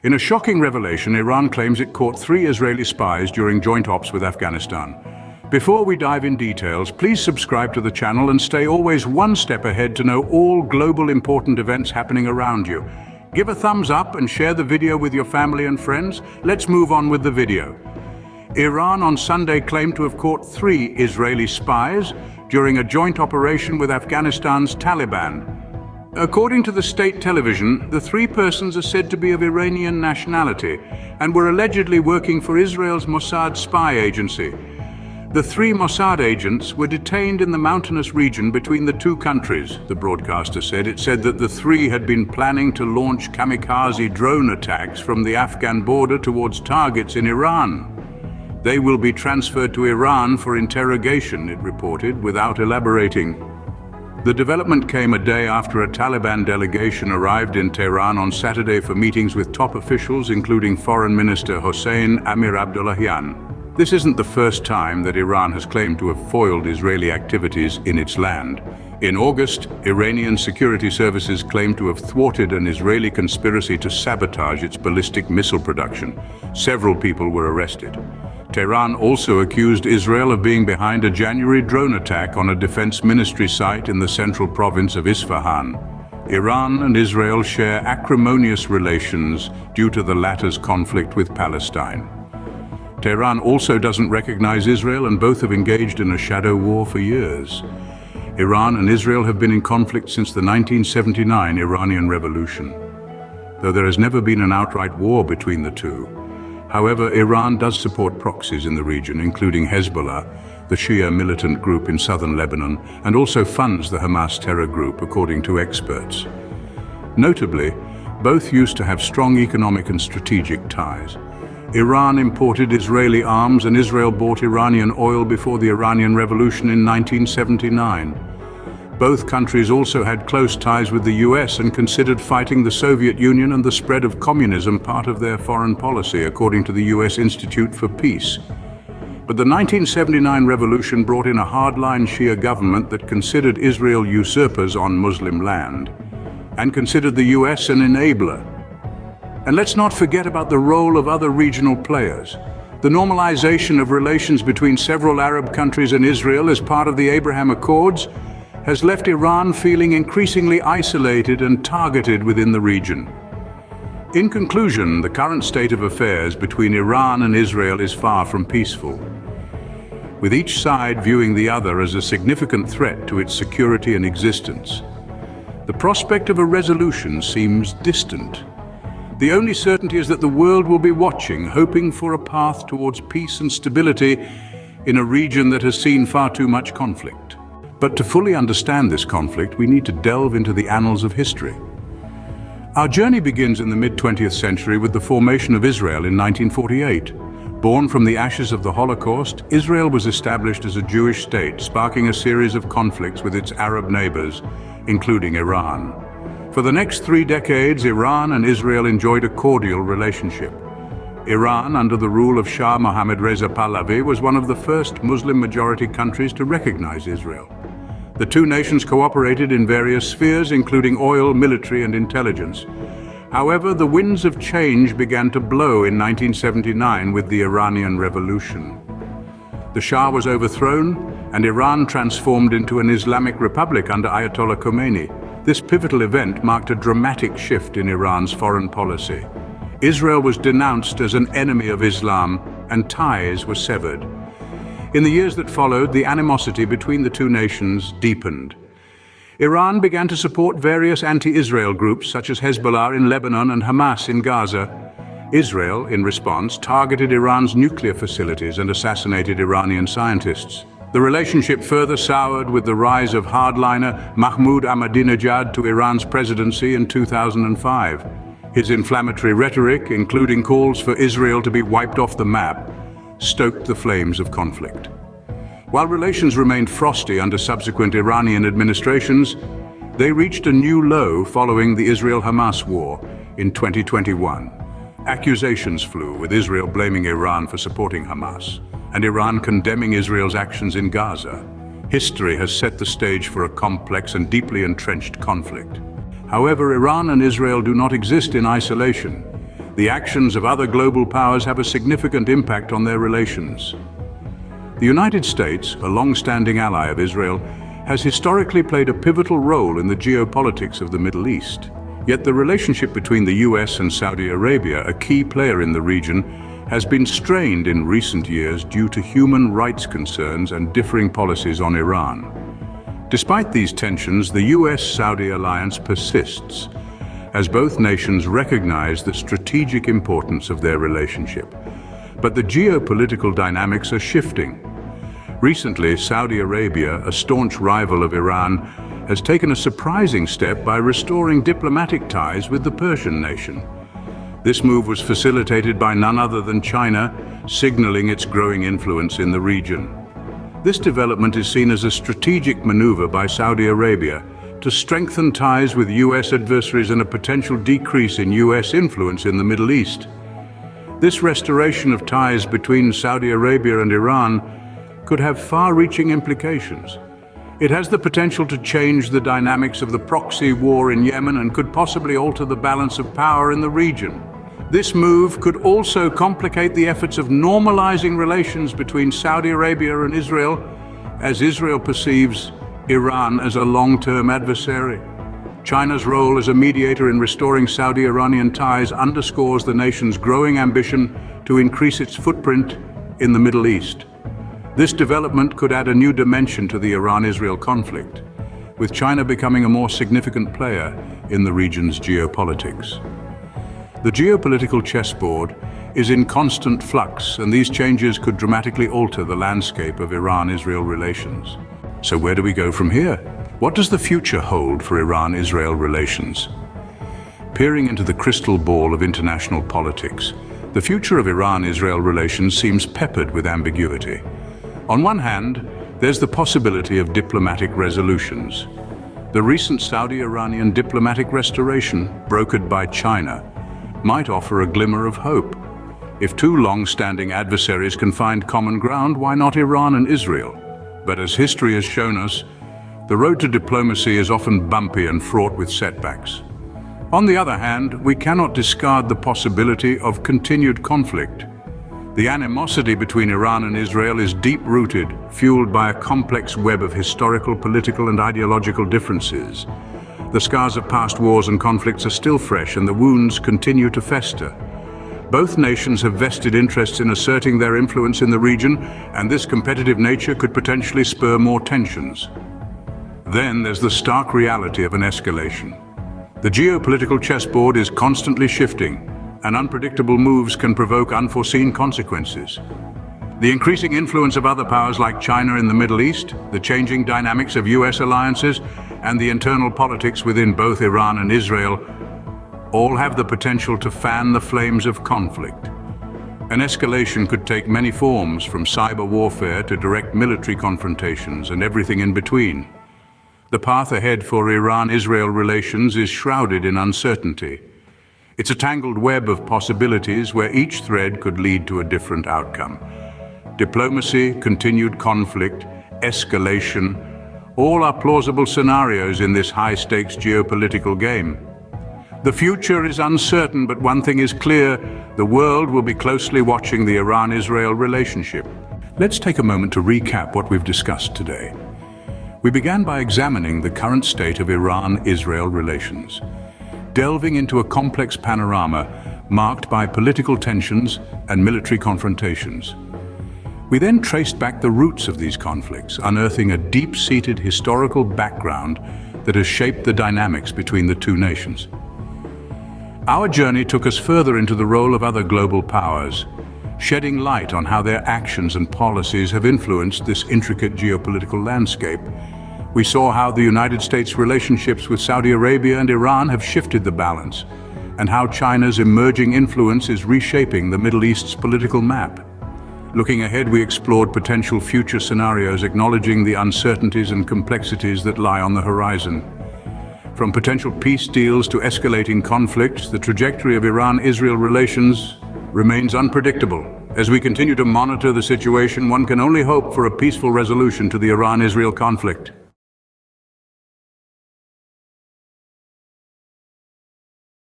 In a shocking revelation, Iran claims it caught 3 Israeli spies during joint ops with Afghanistan. Before we dive in details, please subscribe to the channel and stay always one step ahead to know all global important events happening around you. Give a thumbs up and share the video with your family and friends. Let's move on with the video. Iran on Sunday claimed to have caught 3 Israeli spies during a joint operation with Afghanistan's Taliban. According to the state television, the 3 persons are said to be of Iranian nationality and were allegedly working for Israel's Mossad spy agency. The 3 Mossad agents were detained in the mountainous region between the 2 countries, the broadcaster said. It said that the 3 had been planning to launch kamikaze drone attacks from the Afghan border towards targets in Iran. They will be transferred to Iran for interrogation, it reported, without elaborating. The development came a day after a Taliban delegation arrived in Tehran on Saturday for meetings with top officials, including Foreign Minister Hossein Amir-Abdollahian. This isn't the first time that Iran has claimed to have foiled Israeli activities in its land. In August, Iranian security services claimed to have thwarted an Israeli conspiracy to sabotage its ballistic missile production. Several people were arrested. Tehran also accused Israel of being behind a January drone attack on a defense ministry site in the central province of Isfahan. Iran and Israel share acrimonious relations due to the latter's conflict with Palestine. Tehran also doesn't recognize Israel, and both have engaged in a shadow war for years. Iran and Israel have been in conflict since the 1979 Iranian Revolution, though there has never been an outright war between the two. However, Iran does support proxies in the region, including Hezbollah, the Shia militant group in southern Lebanon, and also funds the Hamas terror group, according to experts. Notably, both used to have strong economic and strategic ties. Iran imported Israeli arms and Israel bought Iranian oil before the Iranian Revolution in 1979. Both countries also had close ties with the US and considered fighting the Soviet Union and the spread of communism part of their foreign policy, according to the US Institute for Peace. But the 1979 revolution brought in a hardline Shia government that considered Israel usurpers on Muslim land and considered the US an enabler. And let's not forget about the role of other regional players. The normalization of relations between several Arab countries and Israel as part of the Abraham Accords has left Iran feeling increasingly isolated and targeted within the region. In conclusion, the current state of affairs between Iran and Israel is far from peaceful, with each side viewing the other as a significant threat to its security and existence. The prospect of a resolution seems distant. The only certainty is that the world will be watching, hoping for a path towards peace and stability in a region that has seen far too much conflict. But to fully understand this conflict, we need to delve into the annals of history. Our journey begins in the mid-20th century with the formation of Israel in 1948. Born from the ashes of the Holocaust, Israel was established as a Jewish state, sparking a series of conflicts with its Arab neighbors, including Iran. For the next 3 decades, Iran and Israel enjoyed a cordial relationship. Iran, under the rule of Shah Mohammad Reza Pahlavi, was one of the first Muslim-majority countries to recognize Israel. The 2 nations cooperated in various spheres, including oil, military, and intelligence. However, the winds of change began to blow in 1979 with the Iranian Revolution. The Shah was overthrown, and Iran transformed into an Islamic republic under Ayatollah Khomeini. This pivotal event marked a dramatic shift in Iran's foreign policy. Israel was denounced as an enemy of Islam, and ties were severed. In the years that followed, the animosity between the 2 nations deepened. Iran began to support various anti-Israel groups such as Hezbollah in Lebanon and Hamas in Gaza. Israel, in response, targeted Iran's nuclear facilities and assassinated Iranian scientists. The relationship further soured with the rise of hardliner Mahmoud Ahmadinejad to Iran's presidency in 2005. His inflammatory rhetoric, including calls for Israel to be wiped off the map, stoked the flames of conflict. While relations remained frosty under subsequent Iranian administrations, they reached a new low following the Israel-Hamas War in 2021. Accusations flew, with Israel blaming Iran for supporting Hamas, and Iran condemning Israel's actions in Gaza. History has set the stage for a complex and deeply entrenched conflict. However, Iran and Israel do not exist in isolation. the actions of other global powers have a significant impact on their relations. The United States, a long-standing ally of Israel, has historically played a pivotal role in the geopolitics of the Middle East. Yet the relationship between the US and Saudi Arabia, a key player in the region, has been strained in recent years due to human rights concerns and differing policies on Iran. Despite these tensions, the US-Saudi alliance persists, as both nations recognize the strategic importance of their relationship. But the geopolitical dynamics are shifting. Recently, Saudi Arabia, a staunch rival of Iran, has taken a surprising step by restoring diplomatic ties with the Persian nation. This move was facilitated by none other than China, signaling its growing influence in the region. This development is seen as a strategic maneuver by Saudi Arabia to strengthen ties with US adversaries and a potential decrease in US influence in the Middle East. This restoration of ties between Saudi Arabia and Iran could have far-reaching implications. It has the potential to change the dynamics of the proxy war in Yemen and could possibly alter the balance of power in the region. This move could also complicate the efforts of normalizing relations between Saudi Arabia and Israel, as Israel perceives Iran as a long-term adversary. China's role as a mediator in restoring Saudi-Iranian ties underscores the nation's growing ambition to increase its footprint in the Middle East. This development could add a new dimension to the Iran-Israel conflict, with China becoming a more significant player in the region's geopolitics. The geopolitical chessboard is in constant flux, and these changes could dramatically alter the landscape of Iran-Israel relations. So where do we go from here? What does the future hold for Iran-Israel relations? Peering into the crystal ball of international politics, the future of Iran-Israel relations seems peppered with ambiguity. On one hand, there's the possibility of diplomatic resolutions. The recent Saudi-Iranian diplomatic restoration, brokered by China, might offer a glimmer of hope. If two long-standing adversaries can find common ground, why not Iran and Israel? But as history has shown us, the road to diplomacy is often bumpy and fraught with setbacks. On the other hand, we cannot discard the possibility of continued conflict. The animosity between Iran and Israel is deep-rooted, fueled by a complex web of historical, political, and ideological differences. The scars of past wars and conflicts are still fresh, and the wounds continue to fester. Both nations have vested interests in asserting their influence in the region, and this competitive nature could potentially spur more tensions. Then there's the stark reality of an escalation. The geopolitical chessboard is constantly shifting, and unpredictable moves can provoke unforeseen consequences. The increasing influence of other powers like China in the Middle East, the changing dynamics of US alliances, and the internal politics within both Iran and Israel all have the potential to fan the flames of conflict. An escalation could take many forms, from cyber warfare to direct military confrontations and everything in between. The path ahead for Iran-Israel relations is shrouded in uncertainty. It's a tangled web of possibilities where each thread could lead to a different outcome. Diplomacy, continued conflict, escalation, all are plausible scenarios in this high-stakes geopolitical game. The future is uncertain, but one thing is clear: the world will be closely watching the Iran-Israel relationship. Let's take a moment to recap what we've discussed today. We began by examining the current state of Iran-Israel relations, delving into a complex panorama marked by political tensions and military confrontations. We then traced back the roots of these conflicts, unearthing a deep-seated historical background that has shaped the dynamics between the two nations. Our journey took us further into the role of other global powers, shedding light on how their actions and policies have influenced this intricate geopolitical landscape. We saw how the United States' relationships with Saudi Arabia and Iran have shifted the balance, and how China's emerging influence is reshaping the Middle East's political map. Looking ahead, we explored potential future scenarios, acknowledging the uncertainties and complexities that lie on the horizon. From potential peace deals to escalating conflicts, the trajectory of Iran-Israel relations remains unpredictable. As we continue to monitor the situation, one can only hope for a peaceful resolution to the Iran-Israel conflict.